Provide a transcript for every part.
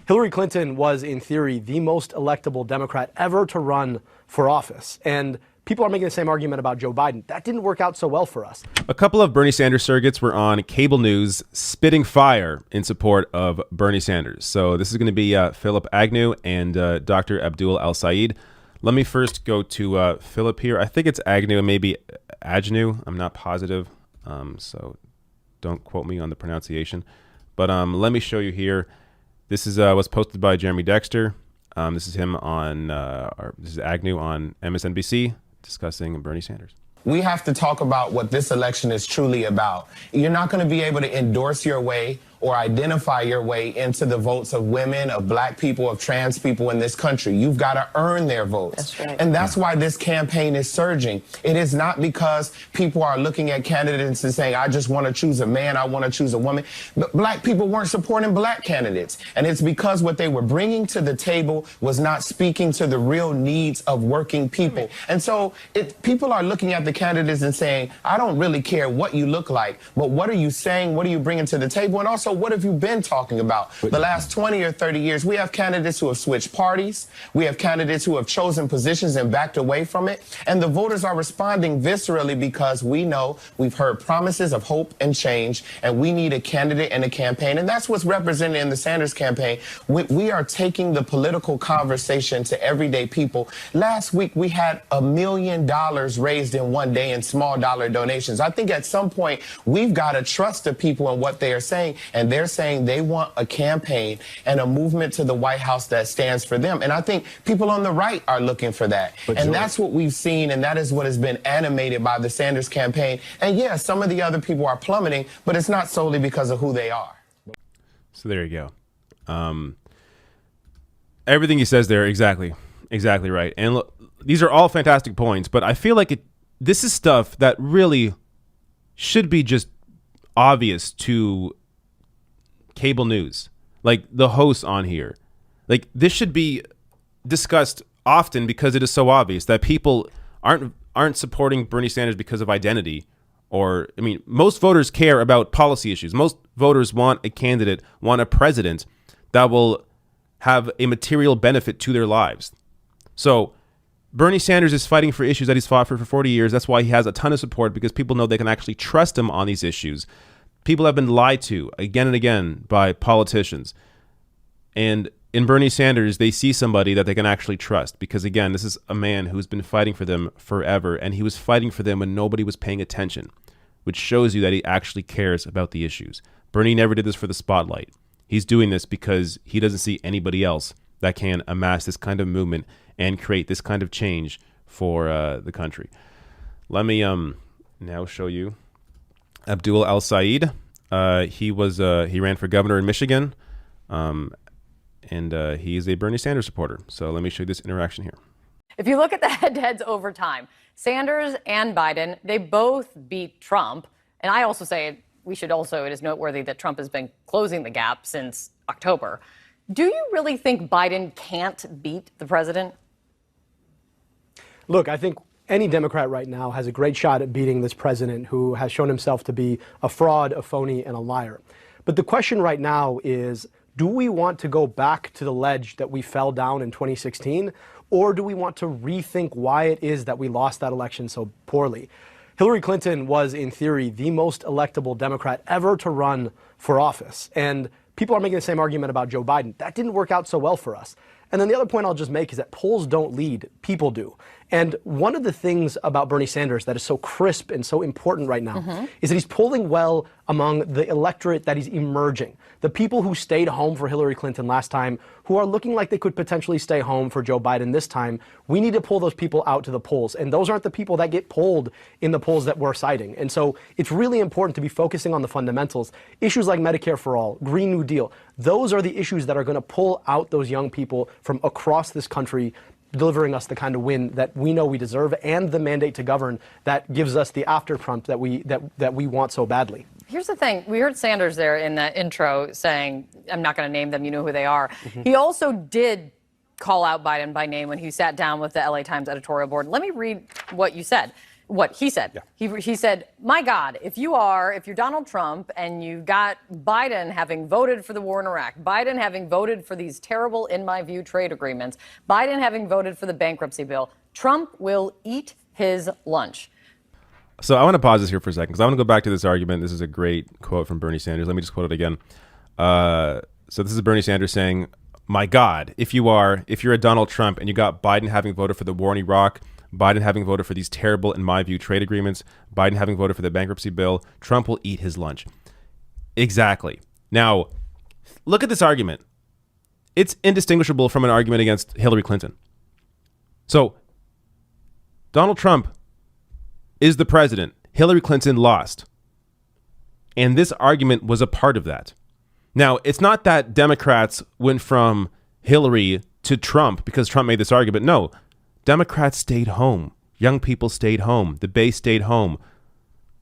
Hillary Clinton was, in theory, the most electable Democrat ever to run for office. And people are making the same argument about Joe Biden. That didn't work out so well for us. A couple of Bernie Sanders surrogates were on cable news spitting fire in support of Bernie Sanders. So this is going to be Philip Agnew and Dr. Abdul El-Sayed. Let me first go to Philip here. I think it's Agnew and maybe Agnew. I'm not positive, so don't quote me on the pronunciation. But let me show you here. This is was posted by Jeremy Dexter. This is him on, this is Agnew on MSNBC discussing Bernie Sanders. We have to talk about what this election is truly about. You're not going to be able to endorse your way or identify your way into the votes of women, of black people, of trans people in this country. You've got to earn their votes. That's right. And that's why this campaign is surging. It is not because people are looking at candidates and saying, I just want to choose a man, I want to choose a woman. But black people weren't supporting black candidates. And it's because what they were bringing to the table was not speaking to the real needs of working people. And so people are looking at the candidates and saying, I don't really care what you look like, but what are you saying? What are you bringing to the table? And also, what have you been talking about? The last 20 or 30 years, we have candidates who have switched parties. We have candidates who have chosen positions and backed away from it. And the voters are responding viscerally because we know we've heard promises of hope and change, and we need a candidate and a campaign. And that's what's represented in the Sanders campaign. We are taking the political conversation to everyday people. Last week, we had $1 million raised in one day in small dollar donations. I think at some point, we've got to trust the people and what they are saying. And they're saying they want a campaign and a movement to the White House that stands for them. And I think people on the right are looking for that. And that's what we've seen, and that is what has been animated by the Sanders campaign. And yeah, some of the other people are plummeting, but it's not solely because of who they are. So there you go. Everything he says there, exactly right. And look, these are all fantastic points, but I feel like this is stuff that really should be just obvious to cable news, like the hosts on here. Like, this should be discussed often because it is so obvious that people aren't supporting Bernie Sanders because of identity, or, I mean, most voters care about policy issues. Most voters want a candidate, want a president that will have a material benefit to their lives. So Bernie Sanders is fighting for issues that he's fought for 40 years. That's why he has a ton of support, because people know they can actually trust him on these issues. People have been lied to again and again by politicians. And in Bernie Sanders, they see somebody that they can actually trust, because, again, this is a man who's been fighting for them forever, and he was fighting for them when nobody was paying attention, which shows you that he actually cares about the issues. Bernie never did this for the spotlight. He's doing this because he doesn't see anybody else that can amass this kind of movement and create this kind of change for the country. Let me now show you Abdul El-Sayed. He ran for governor in Michigan, and he's a Bernie Sanders supporter. So let me show you this interaction here. If you look at the head-to-heads over time, Sanders and Biden, they both beat Trump. And I also say it is noteworthy that Trump has been closing the gap since October. Do you really think Biden can't beat the president? Look, I think any Democrat right now has a great shot at beating this president who has shown himself to be a fraud, a phony, and a liar. But the question right now is, do we want to go back to the ledge that we fell down in 2016, or do we want to rethink why it is that we lost that election so poorly? Hillary Clinton was, in theory, the most electable Democrat ever to run for office. And people are making the same argument about Joe Biden. That didn't work out so well for us. And then the other point I'll just make is that polls don't lead, people do. And one of the things about Bernie Sanders that is so crisp and so important right now is that he's polling well among the electorate that is emerging. The people who stayed home for Hillary Clinton last time, who are looking like they could potentially stay home for Joe Biden this time, we need to pull those people out to the polls. And those aren't the people that get polled in the polls that we're citing. And so it's really important to be focusing on the fundamentals. Issues like Medicare for All, Green New Deal, those are the issues that are going to pull out those young people from across this country, delivering us the kind of win that we know we deserve, and the mandate to govern that gives us the after Trump that we want so badly. Here's the thing. We heard Sanders there in that intro saying, I'm not going to name them, you know who they are. He also did call out Biden by name when he sat down with the LA Times editorial board. Let me read what you said. what he said. Yeah. He said, my God, if you're Donald Trump and you got Biden having voted for the war in Iraq, Biden having voted for these terrible, in my view, trade agreements, Biden having voted for the bankruptcy bill, Trump will eat his lunch. So I want to pause this here for a second because I want to go back to this argument. This is a great quote from Bernie Sanders. Let me just quote it again. So this is Bernie Sanders saying, my God, if you're a Donald Trump and you got Biden having voted for the war in Iraq, Biden having voted for these terrible, in my view, trade agreements, Biden having voted for the bankruptcy bill, Trump will eat his lunch. Exactly. Now, look at this argument. It's indistinguishable from an argument against Hillary Clinton. So, Donald Trump is the president. Hillary Clinton lost. And this argument was a part of that. Now, it's not that Democrats went from Hillary to Trump because Trump made this argument. No. Democrats stayed home. Young people stayed home. The base stayed home.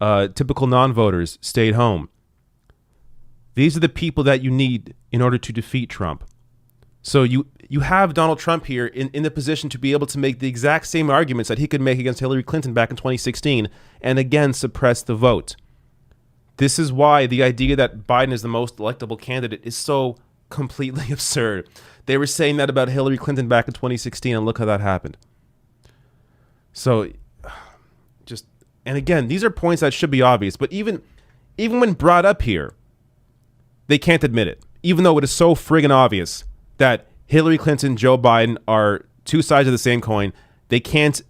Typical non-voters stayed home. These are the people that you need in order to defeat Trump. So you have Donald Trump here in the position to be able to make the exact same arguments that he could make against Hillary Clinton back in 2016 and again suppress the vote. This is why the idea that Biden is the most electable candidate is so completely absurd. They were saying that about Hillary Clinton back in 2016 and look how that happened. So, and again, these are points that should be obvious, but even when brought up here, they can't admit it, even though it is so friggin' obvious that Hillary Clinton, Joe Biden are two sides of the same coin. They can't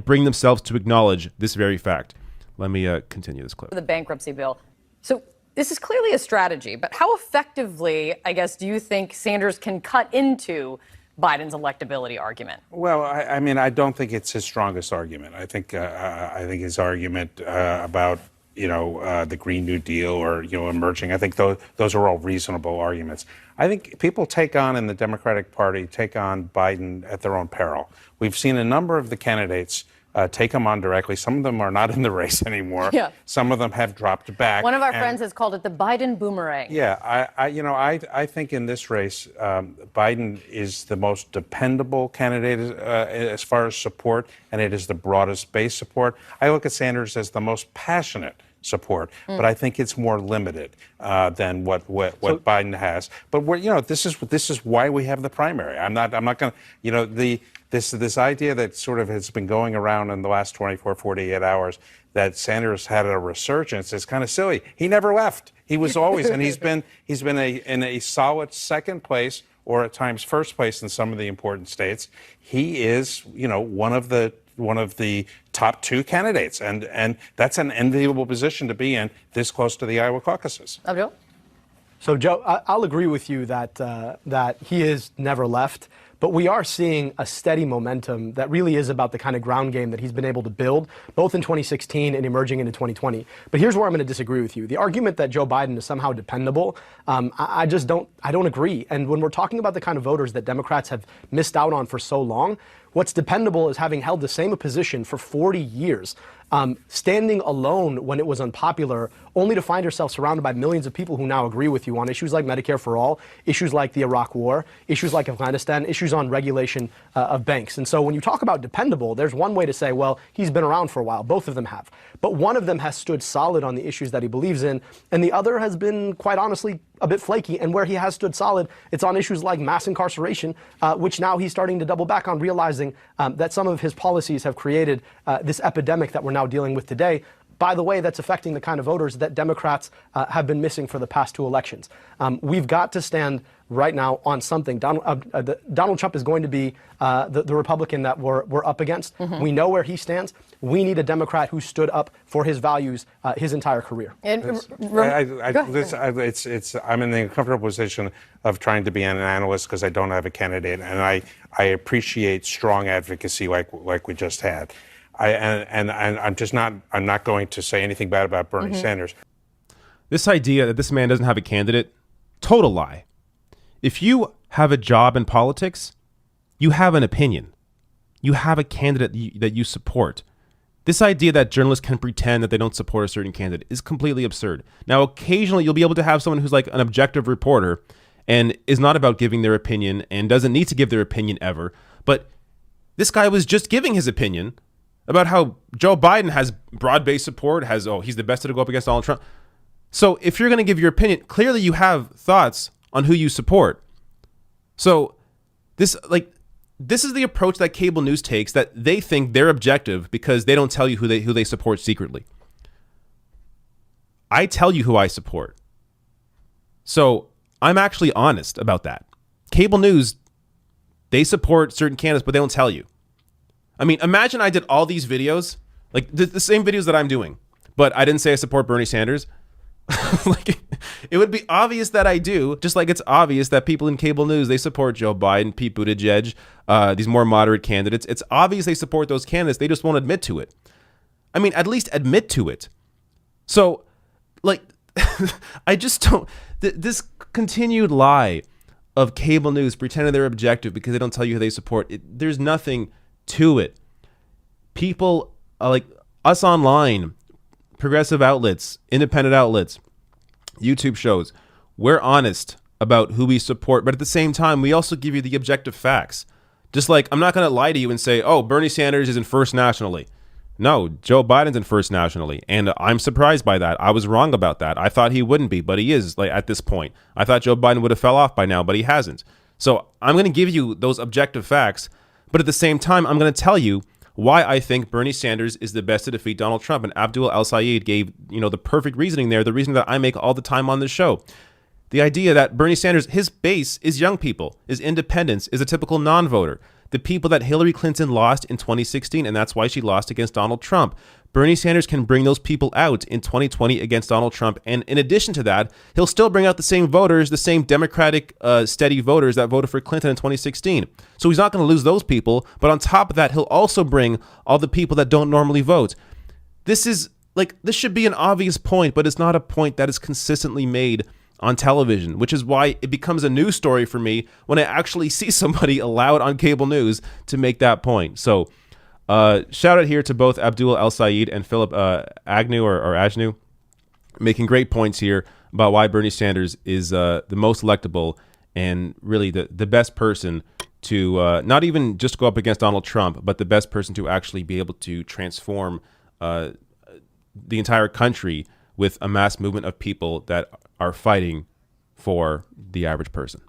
bring themselves to acknowledge this very fact. Let me continue this clip. The bankruptcy bill. So this is clearly a strategy, but how effectively, I guess, do you think Sanders can cut into Biden's electability argument? Well, I mean, I don't think it's his strongest argument. I think his argument about the Green New Deal or emerging. I think those are all reasonable arguments. I think people in the Democratic Party take on Biden at their own peril. We've seen a number of the candidates take him on directly. Some of them are not in the race anymore. Yeah. Some of them have dropped back. One of our friends has called it the Biden boomerang. Yeah, I think in this race, Biden is the most dependable candidate as far as support, and it is the broadest base support. I look at Sanders as the most passionate support, but I think it's more limited than what Biden has. But this is why we have the primary. I'm not going to this idea that sort of has been going around in the last 24, 48 hours that Sanders had a resurgence is kind of silly. He never left. He was always, and he's been in a solid second place or at times first place in some of the important states. He is, one of the top two candidates, and that's an enviable position to be in this close to the Iowa caucuses. Abdul? So, Joe, I'll agree with you that he is never left. But we are seeing a steady momentum that really is about the kind of ground game that he's been able to build, both in 2016 and emerging into 2020. But here's where I'm going to disagree with you. The argument that Joe Biden is somehow dependable, I don't agree. And when we're talking about the kind of voters that Democrats have missed out on for so long, what's dependable is having held the same position for 40 years, standing alone when it was unpopular, only to find yourself surrounded by millions of people who now agree with you on issues like Medicare for all, issues like the Iraq War, issues like Afghanistan, issues on regulation of banks. And so when you talk about dependable, there's one way to say, well, he's been around for a while. Both of them have. But one of them has stood solid on the issues that he believes in, and the other has been, quite honestly, a bit flaky. And where he has stood solid, it's on issues like mass incarceration, which now he's starting to double back on, realizing that some of his policies have created this epidemic that we're now dealing with today. By the way, that's affecting the kind of voters that Democrats have been missing for the past two elections. We've got to stand right now on something. Donald Trump is going to be the Republican that we're up against. Mm-hmm. We know where he stands. We need a Democrat who stood up for his values his entire career. I'm in the uncomfortable position of trying to be an analyst because I don't have a candidate, and I appreciate strong advocacy like we just had. I'm not going to say anything bad about Bernie Sanders. This idea that this man doesn't have a candidate, total lie. If you have a job in politics, you have an opinion. You have a candidate that you support. This idea that journalists can pretend that they don't support a certain candidate is completely absurd. Now, occasionally you'll be able to have someone who's like an objective reporter and is not about giving their opinion and doesn't need to give their opinion ever. But this guy was just giving his opinion about how Joe Biden has broad-based support, he's the best to go up against Donald Trump. So if you're going to give your opinion, clearly you have thoughts on who you support. So this is the approach that cable news takes, that they think they're objective because they don't tell you who they support secretly. I tell you who I support. So I'm actually honest about that. Cable news, they support certain candidates, but they don't tell you. I mean, imagine I did all these videos, like the same videos that I'm doing, but I didn't say I support Bernie Sanders. Like, it would be obvious that I do, just like it's obvious that people in cable news, they support Joe Biden, Pete Buttigieg, these more moderate candidates. It's obvious they support those candidates. They just won't admit to it. I mean, at least admit to it. So, like, I just don't, this continued lie of cable news pretending they're objective because they don't tell you who they support. There's nothing to it. People like us online, progressive outlets, independent outlets, YouTube shows, we're honest about who we support, but at the same time, we also give you the objective facts. Just like, I'm not going to lie to you and say, oh, Bernie Sanders is in first nationally. No, Joe Biden's in first nationally, and I'm surprised by that. I was wrong about that. I thought he wouldn't be, but he is, like, at this point. I thought Joe Biden would have fell off by now, but he hasn't. So I'm going to give you those objective facts, but at the same time, I'm going to tell you why I think Bernie Sanders is the best to defeat Donald Trump. And Abdul El-Sayed gave, the perfect reasoning there, the reason that I make all the time on this show. The idea that Bernie Sanders, his base is young people, is independents, is a typical non-voter. The people that Hillary Clinton lost in 2016, and that's why she lost against Donald Trump. Bernie Sanders can bring those people out in 2020 against Donald Trump. And in addition to that, he'll still bring out the same voters, the same Democratic steady voters that voted for Clinton in 2016. So he's not going to lose those people. But on top of that, he'll also bring all the people that don't normally vote. This should be an obvious point, but it's not a point that is consistently made on television, which is why it becomes a news story for me when I actually see somebody allowed on cable news to make that point. So shout out here to both Abdul El-Sayed and Philip Agnew or Agnew, making great points here about why Bernie Sanders is the most electable and really the best person to not even just go up against Donald Trump, but the best person to actually be able to transform the entire country with a mass movement of people that are fighting for the average person.